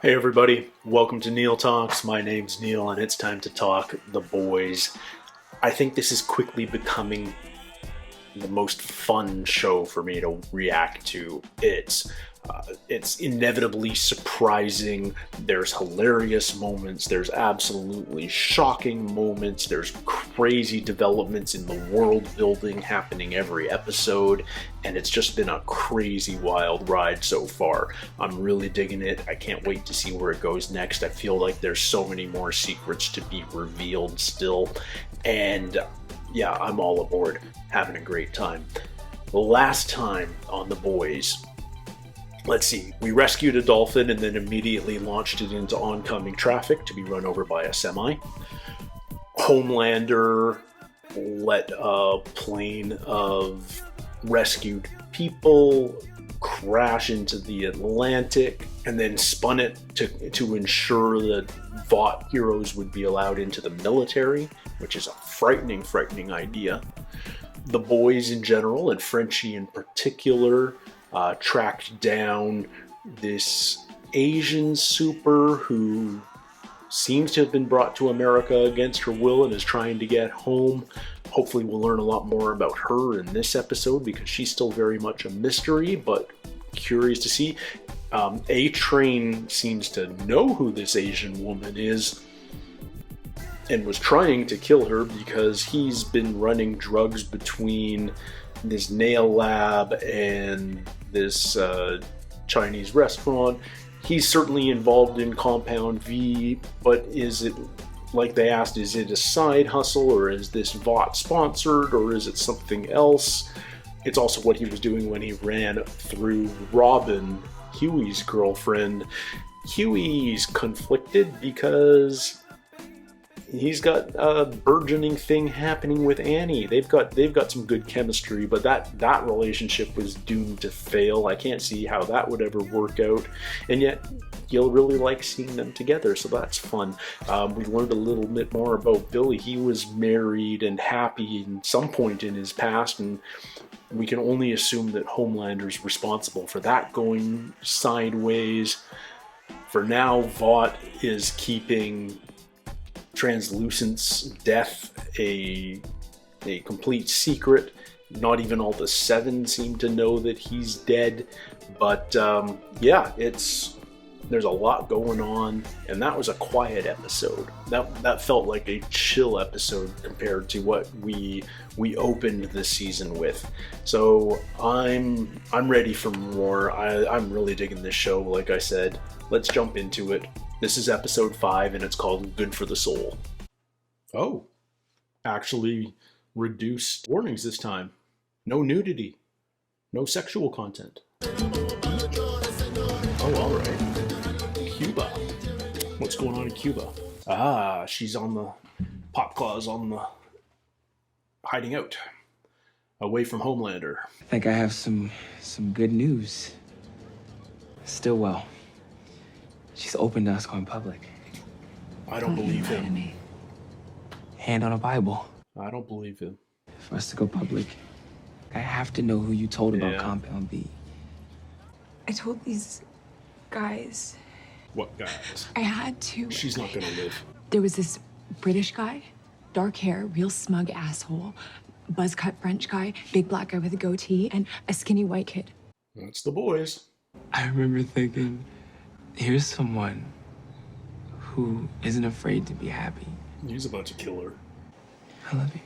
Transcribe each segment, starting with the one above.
Hey everybody, welcome to Neil Talks. My name's Neil and it's time to talk The Boys. I think this is quickly becoming the most fun show for me to react to. It's inevitably surprising. There's hilarious moments. There's absolutely shocking moments. There's crazy developments in the world building happening every episode, and it's just been a crazy wild ride so far. I'm really digging it. I can't wait to see where it goes next. I feel like there's so many more secrets to be revealed still, and yeah, I'm all aboard. Having a great time. The last time on The Boys, let's see, we rescued a dolphin and then immediately launched it into oncoming traffic to be run over by a semi. Homelander let a plane of rescued people crash into the Atlantic and then spun it to ensure that Vought heroes would be allowed into the military, which is a frightening idea. The boys in general, and Frenchie in particular, tracked down this Asian super who seems to have been brought to America against her will and is trying to get home. Hopefully we'll learn a lot more about her in this episode because she's still very much a mystery, but curious to see. A-Train seems to know who this Asian woman is and was trying to kill her because he's been running drugs between this nail lab and this Chinese restaurant. He's certainly involved in Compound V, but is it, like they asked, is it a side hustle, or is this Vought sponsored, or is it something else? It's also what he was doing when he ran through Robin, Huey's girlfriend. Huey's conflicted because he's got a burgeoning thing happening with Annie. They've got some good chemistry, but that relationship was doomed to fail. I can't see how that would ever work out, and yet you'll really like seeing them together, so that's fun. We learned a little bit more about Billy. He was married and happy in some point in his past, and we can only assume that Homelander's responsible for that going sideways. For now, Vought is keeping Translucent's death a complete secret. Not even all the Seven seem to know that he's dead, but yeah, there's a lot going on, and that was a quiet episode. That felt like a chill episode compared to what we opened the season with. So I'm ready for more. I'm really digging this show. Like I said, let's jump into it. This is episode 5, and it's called Good for the Soul. Oh, actually reduced warnings this time. No nudity. No sexual content. Oh, all right. Cuba. What's going on in Cuba? Ah, she's on the pop claws on the hiding out. Away from Homelander. I think I have some good news. Stillwell. She's open to us going public. I don't believe him. Me. Hand on a Bible. I don't believe him. For us to go public, I have to know who you told about Compound V. I told these guys. What guys? I had to. She's not gonna live. There was this British guy, dark hair, real smug asshole, buzz cut French guy, big black guy with a goatee, and a skinny white kid. That's the boys. I remember thinking, here's someone who isn't afraid to be happy. He's about to kill her. I love you.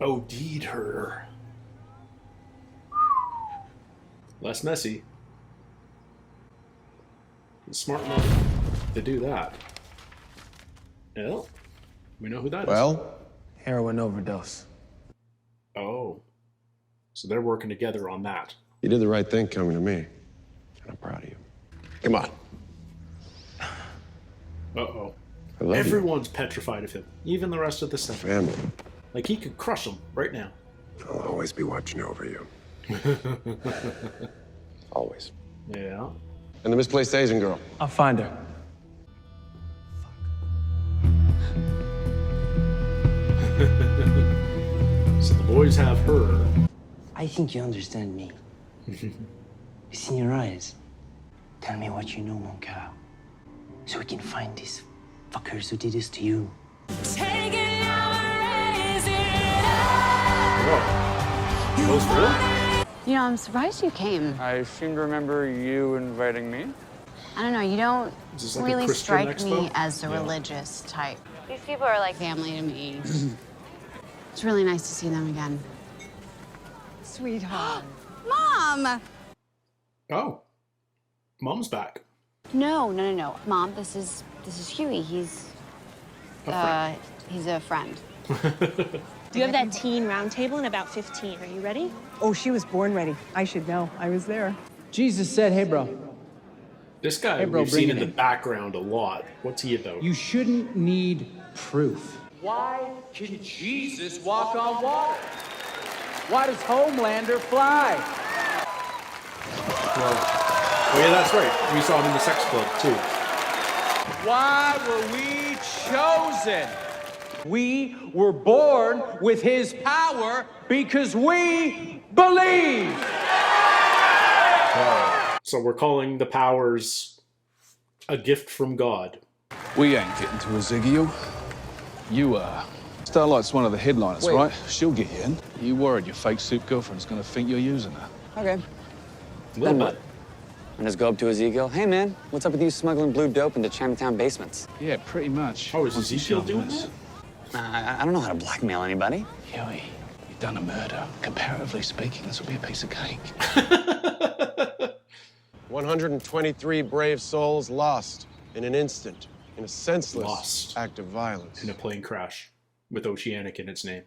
OD'd her. Less messy. He's smart enough to do that. Well, we know who that is. Well, Heroin overdose. Oh. So they're working together on that. you did the right thing coming to me, and I'm proud of you. Come on. Uh-oh. I love Everyone's petrified of him, even the rest of the you. set. Family. Like, he could crush them right now. I'll always be watching over you. Always. Yeah. And the misplaced Asian girl. I'll find her. So the boys have her. I think you understand me. It's in your eyes. Tell me what you know, mon cœur, so we can find these fuckers who did this to you. Those really? You know, I'm surprised you came. I seem to remember you inviting me. I don't know, you don't Is this like a really Christian strike expo? me as the Yeah. religious type. These people are like family to me. It's really nice to see them again. Sweetheart. Mom! Oh, Mom's back. No. Mom, this is Huey. He's a friend. You have that teen round table in about 15. Are you ready? Oh, she was born ready. I should know. I was there. Jesus said, hey, bro, This guy Hey, bro, we've bring seen it in the in. background a lot. What's he about? you shouldn't need proof. Why can Jesus walk on water? Why does Homelander fly? Oh yeah, that's right. We saw him in the sex club too. Why were we chosen? We were born with his power because we believe. So we're calling the powers a gift from God. We ain't getting to Ezekiel. You are. Starlight's one of the headliners, right? She'll get you in. You worried your fake soup girlfriend's gonna think you're using her? Okay. A little bit. And just go up to Ezekiel. Hey, man, what's up with you smuggling blue dope into Chinatown basements? Yeah, pretty much. Oh, is Once you Ezekiel show doing this. that? I don't know how to blackmail anybody. Huey, you've done a murder. Comparatively speaking, this will be a piece of cake. 123 brave souls lost in an instant, in a senseless Lost. act of violence. In a plane crash with Oceanic in its name.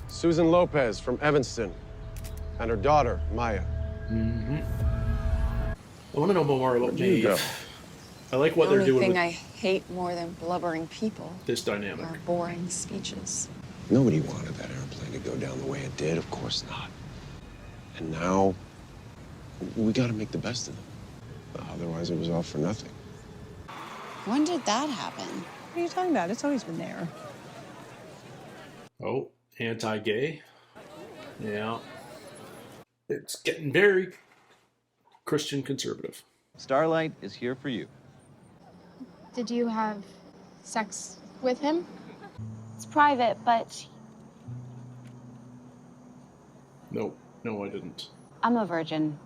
Susan Lopez from Evanston and her daughter, Maya. I want to know more about Where'd you go? Maeve. I like what The they're only doing thing with I hate more than blubbering people this dynamic. are boring speeches. Nobody wanted that airplane to go down the way it did, of course not. And now, we gotta make the best of it. Otherwise, it was all for nothing. When did that happen? What are you talking about? It's always been there. Oh, anti-gay. Yeah. It's getting very Christian conservative. Starlight is here for you. Did you have sex with him? It's private, but No, I didn't. I'm a virgin.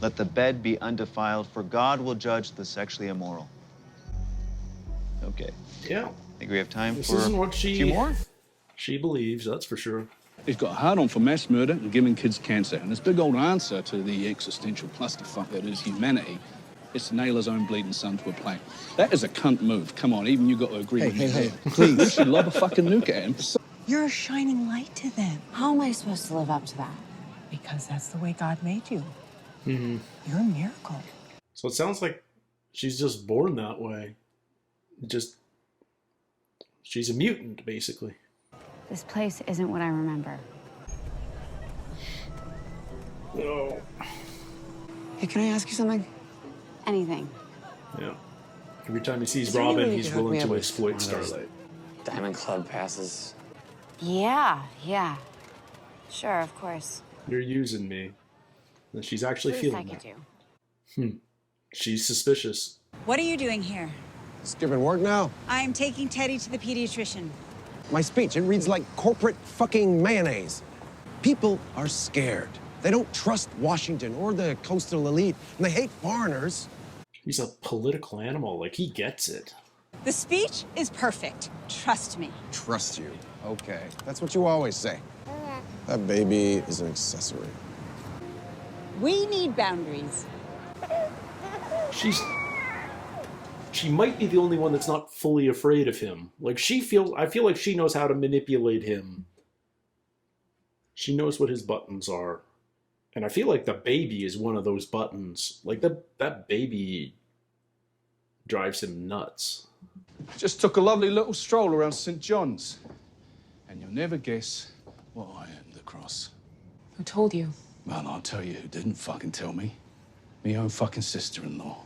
Let the bed be undefiled, for God will judge the sexually immoral. Okay. Yeah. I think we have time This for isn't what a few more. she believes, that's for sure. He's got a hard-on for mass murder and giving kids cancer. And his big old answer to the existential clusterfuck that is humanity is to nail his own bleeding son to a plank. That is a cunt move. Come on, even you got to agree with me there. Please. You should lob a fucking nuke at him. You're a shining light to them How am I supposed to live up to that? because that's the way God made you. Mm-hmm. You're a miracle. So it sounds like she's just born that way. She's a mutant, basically. This place isn't what I remember. Oh. Hey, can I ask you something? Anything. Yeah. Every time he sees Is there any way Robin, you he's could hook willing me up to with exploit one of those Starlight. Diamond Club passes. Yeah. Sure, of course. You're using me. And she's actually Least I feeling could that. do. She's suspicious. What are you doing here? Skipping work now? I'm taking Teddy to the pediatrician. My speech, it reads like corporate fucking mayonnaise. People are scared. They don't trust Washington or the coastal elite, and they hate foreigners. He's a political animal. Like, he gets it. The speech is perfect. Trust me. Trust you. Okay. That's what you always say. That baby is an accessory. We need boundaries. She might be the only one that's not fully afraid of him. Like, I feel like she knows how to manipulate him. She knows what his buttons are. And I feel like the baby is one of those buttons. Like, that baby drives him nuts. Just took a lovely little stroll around St. John's. And you'll never guess what I am, the cross. Who told you? Well, I'll tell you who didn't fucking tell me. Me own fucking sister-in-law.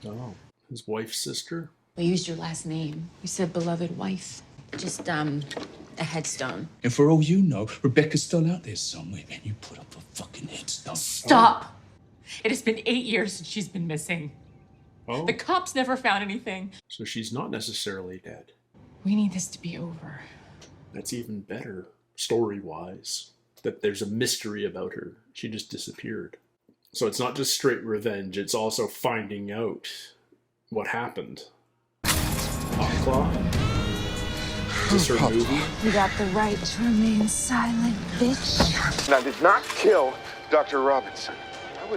Oh, his wife's sister? We used your last name. We said beloved wife. Just, A headstone. And for all you know, Rebecca's still out there somewhere, and you put up a fucking headstone. Stop! It has been 8 years since she's been missing. Oh. The cops never found anything. So she's not necessarily dead. We need this to be over. That's even better, story-wise. That there's a mystery about her. She just disappeared. So it's not just straight revenge, it's also finding out what happened. Hot Claw? Is this her movie? You got the right to remain silent, bitch. And I did not kill Dr. Robinson.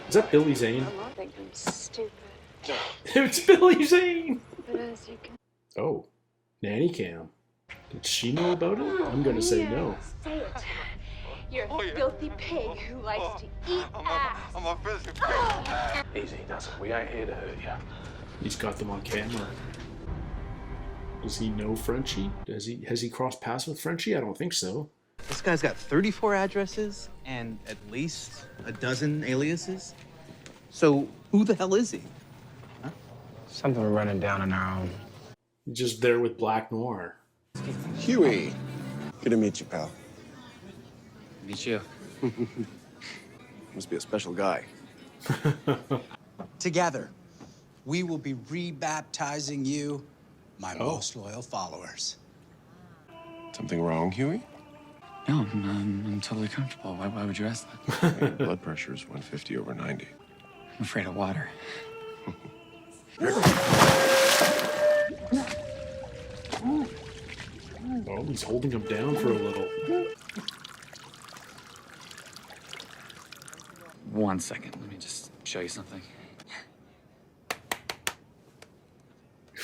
Is that Billy Zane? I think I'm stupid. It's Billy Zane! But as you can... Oh, nanny cam. Did she know about it? I'm gonna say no. Say it. You're a filthy pig who likes to eat ass. I'm a filthy pig. Easy, does it? We ain't here to hurt you. He's got them on camera. Does he know Frenchie? Has he crossed paths with Frenchie? I don't think so. This guy's got 34 addresses and at least a dozen aliases. So who the hell is he? Huh? Something we're running down on our own. Just there with Black Noir. Huey. Good to meet you, pal. Meet you. Must be a special guy. Together, we will be rebaptizing you, my most loyal followers. Something wrong, Huey? No, I'm totally comfortable. Why would you ask that? Your blood pressure is 150 over 90. I'm afraid of water. Oh, he's holding him down for a little. 1 second. Let me just show you something.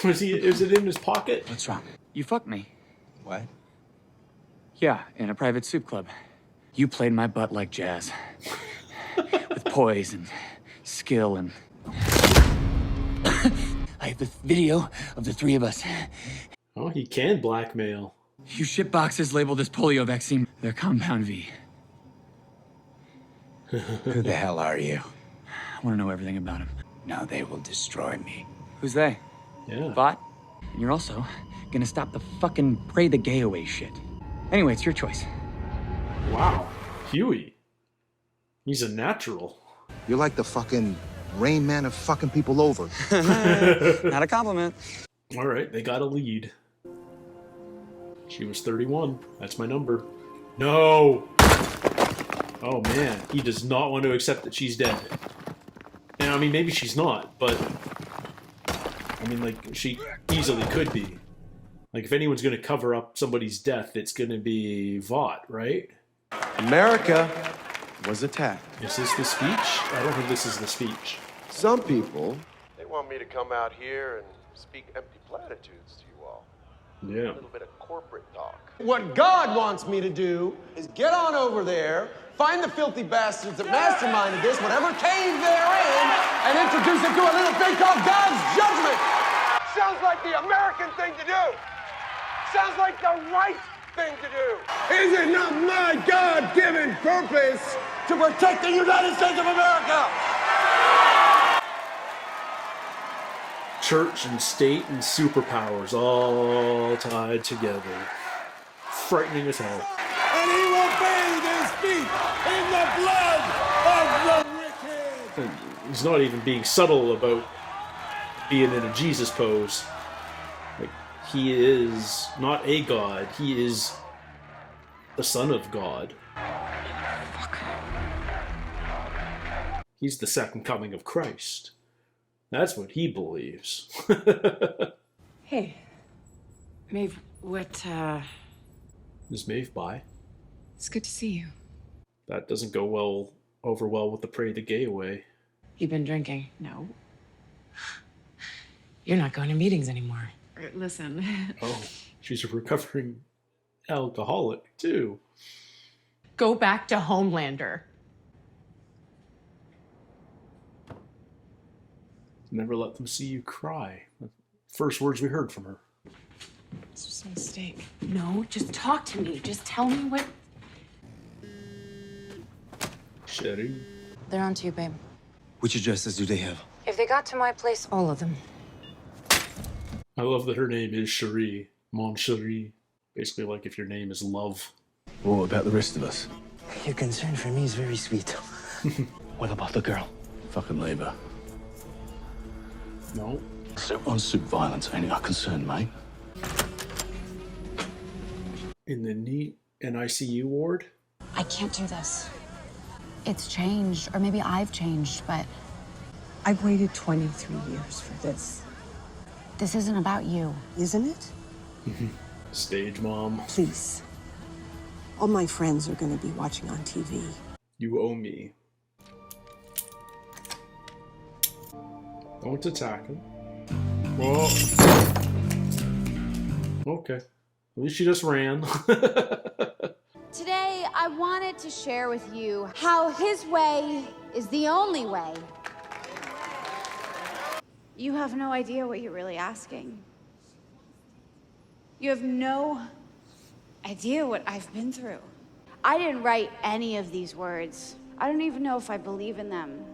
Is it in his pocket? What's wrong? You fucked me. What? Yeah, in a private soup club. You played my butt like jazz. With poise and skill and... I have a video of the three of us. Oh, he can blackmail. You ship boxes labeled as polio vaccine. They're compound V. Who the hell are you? I want to know everything about him. Now they will destroy me. Who's they? Yeah. Bot? And you're also gonna stop the fucking pray the gay away shit. Anyway, it's your choice. Wow. Huey. He's a natural. You're like the fucking Rain Man of fucking people over. Not a compliment. All right, they got a lead. She was 31. That's my number. No! Oh man, he does not want to accept that she's dead. And I mean, maybe she's not, but... I mean, like, she easily could be. Like, if anyone's going to cover up somebody's death, it's going to be Vought, right? America was attacked. Is this the speech? I don't think this is the speech. Some people... They want me to come out here and speak empty platitudes to you all. Yeah. A little bit of corporate talk. What God wants me to do is get on over there, find the filthy bastards that masterminded this, whatever cave they're in, and introduce it to a little thing called God's judgment. Sounds like the American thing to do. Sounds like the right thing to do. Is it not my God-given purpose to protect the United States of America? Church and state and superpowers all tied together. Frightening as hell. And he will bathe his feet in the blood of the wicked. And he's not even being subtle about being in a Jesus pose. Like, he is not a god, he is the Son of God. He's the second coming of Christ. That's what he believes. Hey, Maeve, what, Is Maeve by? It's good to see you. That doesn't go over well with the pray the gay away. you been drinking? No. You're not going to meetings anymore. Listen. Oh, she's a recovering alcoholic, too. Go back to Homelander. Never let them see you cry. First words we heard from her. It's just a mistake. No, just talk to me. Just tell me what... Sherry. They're on to you, babe. Which addresses do they have? If they got to my place, all of them. I love that her name is Cherie. Mon Cherie. Basically, like if your name is Love. What about the rest of us? Your concern for me is very sweet. What about the girl? Fucking leave her. No. Soup on soup violence ain't our concern, mate. In the NEAT and ICU ward? I can't do this. It's changed, or maybe I've changed, but I've waited 23 years for this. this isn't about you. Isn't it? Stage mom. Please. All my friends are going to be watching on TV. You owe me. Don't attack him. Whoa. Okay. At least she just ran. Today, I wanted to share with you how his way is the only way. You have no idea what you're really asking. You have no idea what I've been through. I didn't write any of these words. I don't even know if I believe in them.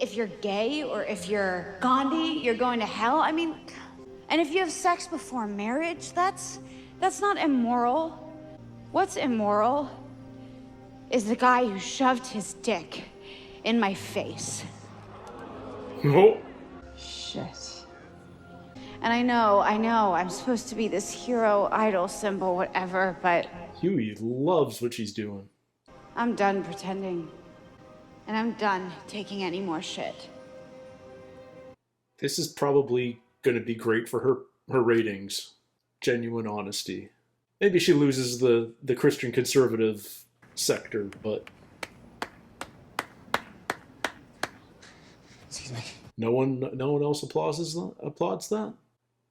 If you're gay or if you're Gandhi, you're going to hell. I mean, and if you have sex before marriage, that's not immoral. What's immoral is the guy who shoved his dick in my face. Oh. Shit. And I know, I'm supposed to be this hero, idol symbol, whatever, but Huey loves what she's doing. I'm done pretending. And I'm done taking any more shit. This is probably going to be great for her ratings. Genuine honesty. Maybe she loses the Christian conservative sector, but Excuse me. no one else applauds that.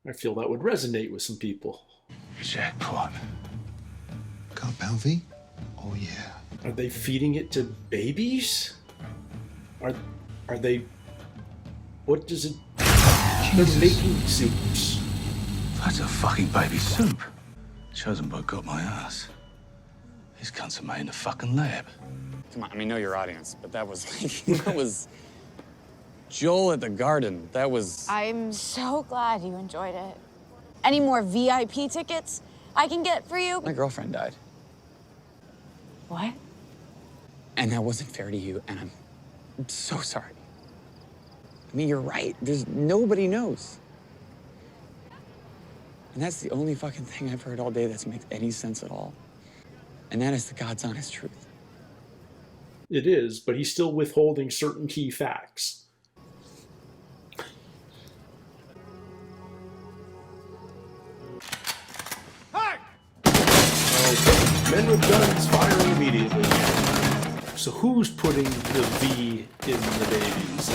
I feel that would resonate with some people. Jackpot. Got Belvy? Oh yeah. Are they feeding it to babies? Are they? What does it? They're making soups. That's a fucking baby soup. Chosen by got my ass. These cunts are made in a fucking lab. Come on, I mean, know your audience, but that was like, that was Joel at the garden. That was... I'm so glad you enjoyed it. Any more VIP tickets I can get for you? My girlfriend died. What? And that wasn't fair to you, and I'm so sorry. I mean, you're right. There's nobody knows. And that's the only fucking thing I've heard all day that makes any sense at all. And that is the God's honest truth. It is, but he's still withholding certain key facts. Hey! Okay. Men with guns firing immediately. So who's putting the V in the babies?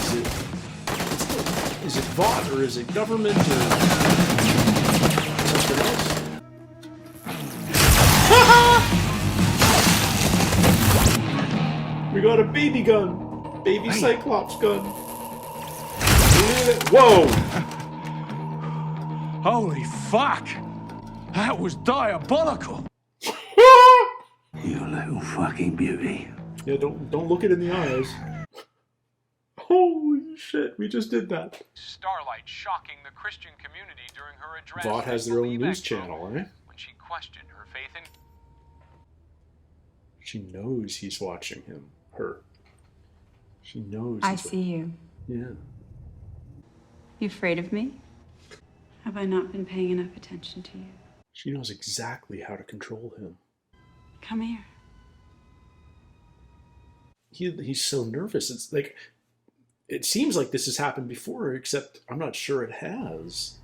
Is it Vought or is it government or something else? We got a baby gun. Baby Cyclops gun. Whoa! Holy fuck! That was diabolical! You little fucking beauty. Yeah, don't look it in the eyes. Holy shit, we just did that. Starlight shocking the Christian community during her address. Vought has their own news channel, eh? When she questioned her faith in... She knows he's watching him. Her. She knows. I see you. Yeah. You afraid of me? Have I not been paying enough attention to you? She knows exactly how to control him. Come here. He's so nervous. It's like, it seems like this has happened before, except I'm not sure it has.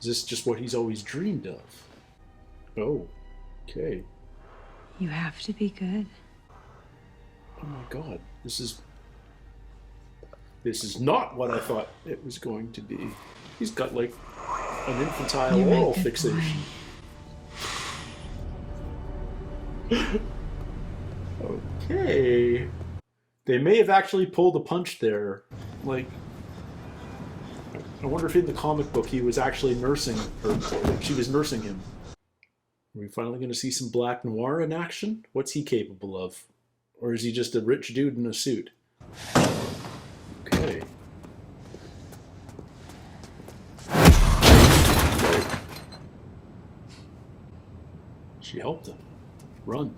Is this just what he's always dreamed of? Oh, okay. You have to be good. Oh my god, this is not what I thought it was going to be. He's got like an infantile oral fixation. Okay. They may have actually pulled a punch there. Like, I wonder if in the comic book he was actually nursing her, like she was nursing him. Are we finally going to see some Black Noir in action? What's he capable of? Or is he just a rich dude in a suit? Okay. She helped him run.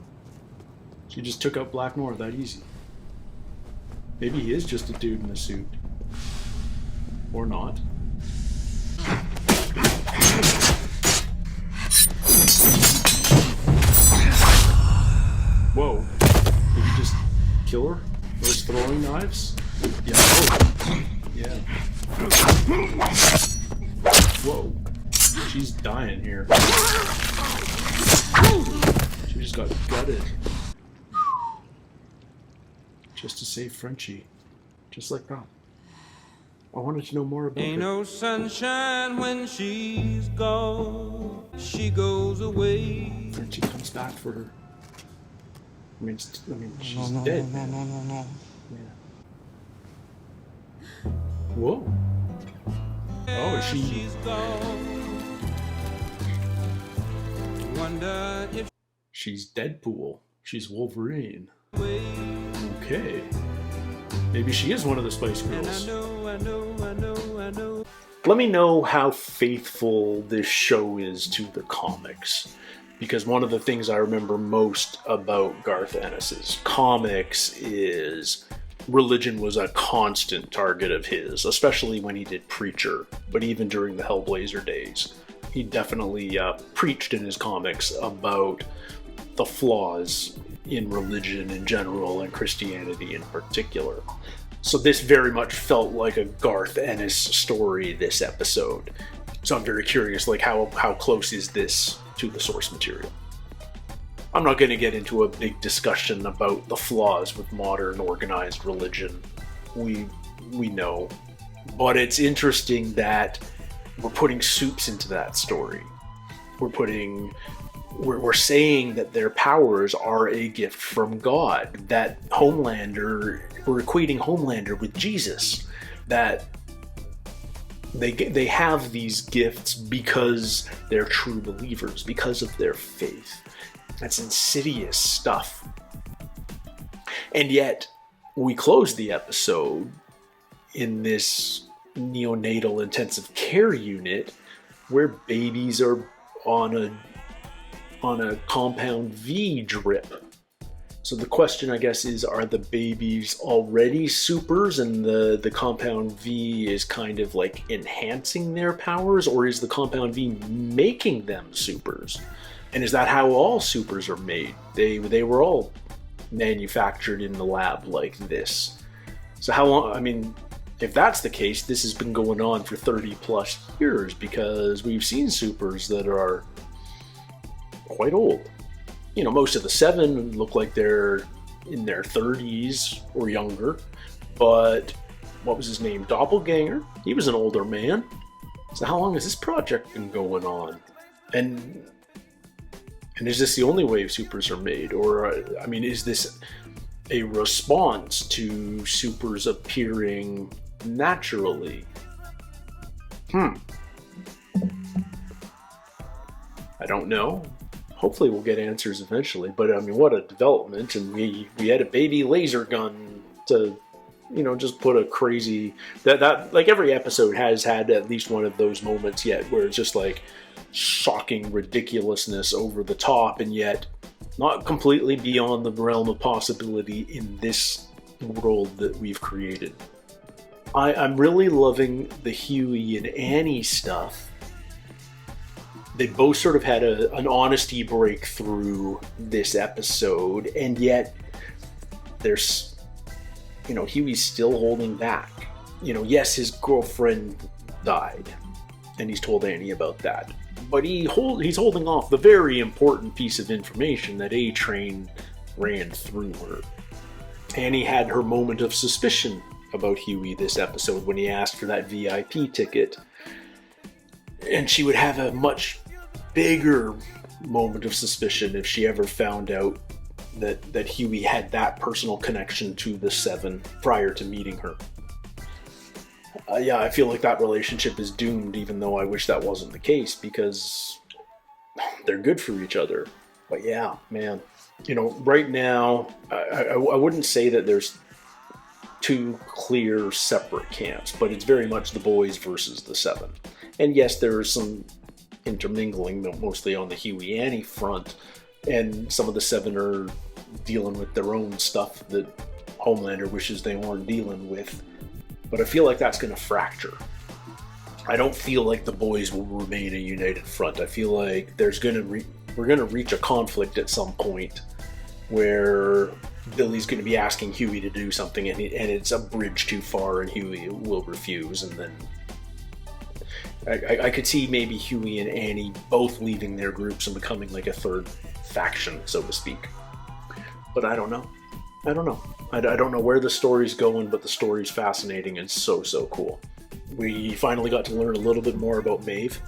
She just took out Black Noir that easy. Maybe he is just a dude in a suit. Or not. Whoa. Did he just kill her? Those throwing knives? Yeah. Oh. Yeah. Whoa. She's dying here. She just got gutted. Just to save Frenchie. Just like that. I wanted to know more about Ain't her. no sunshine when she's gone. She goes away. Frenchie comes back for her. I mean, she's dead. No. Yeah. Whoa. Oh, is she? She's gone. Wonder if She's Deadpool. She's Wolverine. Okay. Maybe she is one of the Spice Girls. I know. Let me know how faithful this show is to the comics. Because one of the things I remember most about Garth Ennis's comics is religion was a constant target of his, especially when he did Preacher, but even during the Hellblazer days. He definitely preached in his comics about the flaws in religion in general and Christianity in particular. So this very much felt like a Garth Ennis story, this episode. So I'm very curious, like how close is this to the source material? I'm not going to get into a big discussion about the flaws with modern organized religion. We know. But it's interesting that we're putting soups into that story. We're saying that their powers are a gift from God, that we're equating Homelander with Jesus, that they have these gifts because they're true believers, because of their faith. That's insidious stuff. And yet, we close the episode in this neonatal intensive care unit where babies are on a compound V drip. So the question, I guess, is, are the babies already supers and the compound V is kind of like enhancing their powers, or is the compound V making them supers? And is that how all supers are made? They were all manufactured in the lab like this. So how long, I mean, if that's the case, this has been going on for 30 plus years, because we've seen supers that are quite old. You know, most of the Seven look like they're in their 30s or younger, but what was his name? Doppelganger? He was an older man. So how long has this project been going on? And is this the only way supers are made? Or, I mean, is this a response to supers appearing naturally? I don't know. Hopefully we'll get answers eventually, but I mean, what a development. And we had a baby laser gun to, you know, just put a crazy, that like every episode has had at least one of those moments yet where it's just like shocking ridiculousness over the top, and yet not completely beyond the realm of possibility in this world that we've created. I'm really loving the Huey and Annie stuff. They both sort of had an honesty breakthrough this episode, and yet there's, you know, Huey's still holding back. You know, yes, his girlfriend died, and he's told Annie about that, but he's holding off the very important piece of information that A-Train ran through her. Annie had her moment of suspicion about Huey this episode when he asked for that VIP ticket, and she would have a much bigger moment of suspicion if she ever found out that Huey had that personal connection to the Seven prior to meeting her. Yeah, I feel like that relationship is doomed, even though I wish that wasn't the case, because they're good for each other. But yeah, man, you know, right now, I wouldn't say that there's two clear separate camps, but it's very much the boys versus the Seven. And yes, there is some intermingling, mostly on the Huey Annie front, and some of the 7 are dealing with their own stuff that Homelander wishes they weren't dealing with. But I feel like that's going to fracture. I don't feel like the boys will remain a united front. I feel like we're going to reach a conflict at some point where Billy's going to be asking Huey to do something, and it's a bridge too far, and Huey will refuse, and then I could see maybe Huey and Annie both leaving their groups and becoming like a third faction, so to speak. But I don't know. I don't know where the story's going, but the story's fascinating and so cool. We finally got to learn a little bit more about Maeve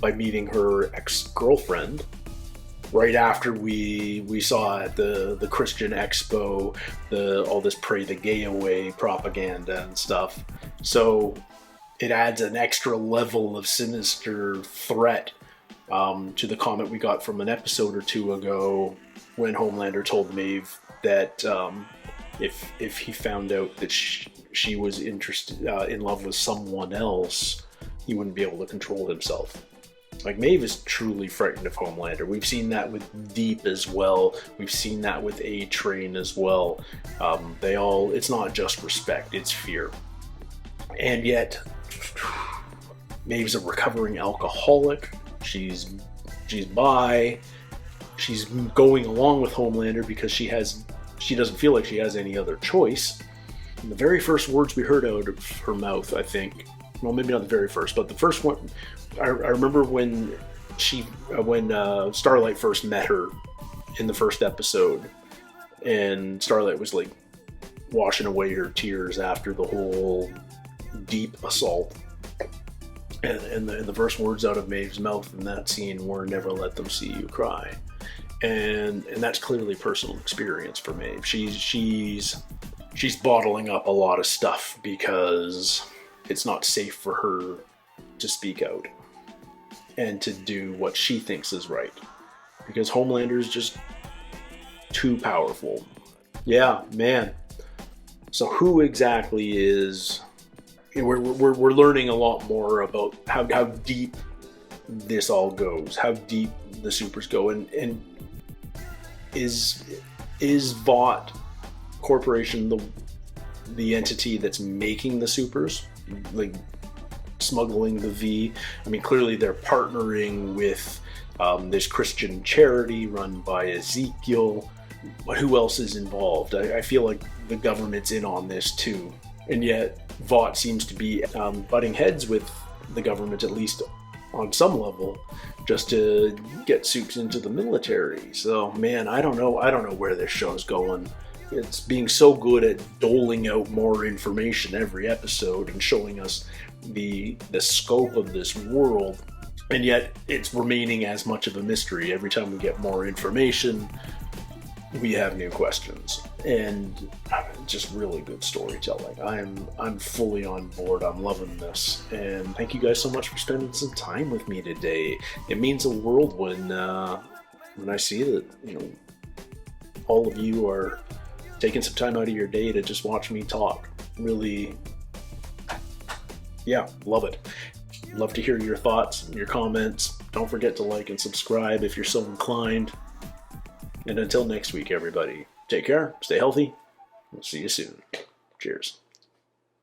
by meeting her ex-girlfriend right after we saw at the Christian expo all this pray the gay away propaganda and stuff. So it adds an extra level of sinister threat to the comment we got from an episode or 2 ago when Homelander told Maeve that if he found out that she was interested in love with someone else, he wouldn't be able to control himself. Like, Maeve is truly frightened of Homelander. We've seen that with Deep as well. We've seen that with A-Train as well. It's not just respect, it's fear. And yet, Maeve's a recovering alcoholic. She's bi. She's going along with Homelander because she doesn't feel like she has any other choice. And the very first words we heard out of her mouth, I think, well, maybe not the very first, but the first one, I remember when Starlight first met her in the first episode, and Starlight was like washing away her tears after the whole Deep assault. And the first words out of Maeve's mouth in that scene were, "Never let them see you cry." And that's clearly personal experience for Maeve. She's bottling up a lot of stuff because it's not safe for her to speak out and to do what she thinks is right, because Homelander is just too powerful. Yeah, man. So who exactly is... We're learning a lot more about how deep this all goes, how deep the supers go, and is Vought Corporation the entity that's making the supers, like smuggling the V? I mean, clearly they're partnering with this Christian charity run by Ezekiel, but who else is involved? I feel like the government's in on this too, and yet Vought seems to be butting heads with the government, at least on some level, just to get Supes into the military. So, man, I don't know where this show's going. It's being so good at doling out more information every episode and showing us the scope of this world, and yet it's remaining as much of a mystery. Every time we get more information, we have new questions, and just really good storytelling. I'm fully on board. I'm loving this, and thank you guys so much for spending some time with me today. It means a world when I see that, all of you are taking some time out of your day to just watch me talk. Really, yeah, love it. Love to hear your thoughts, your comments. Don't forget to like and subscribe if you're so inclined. And until next week, everybody, take care, stay healthy. We'll see you soon. Cheers.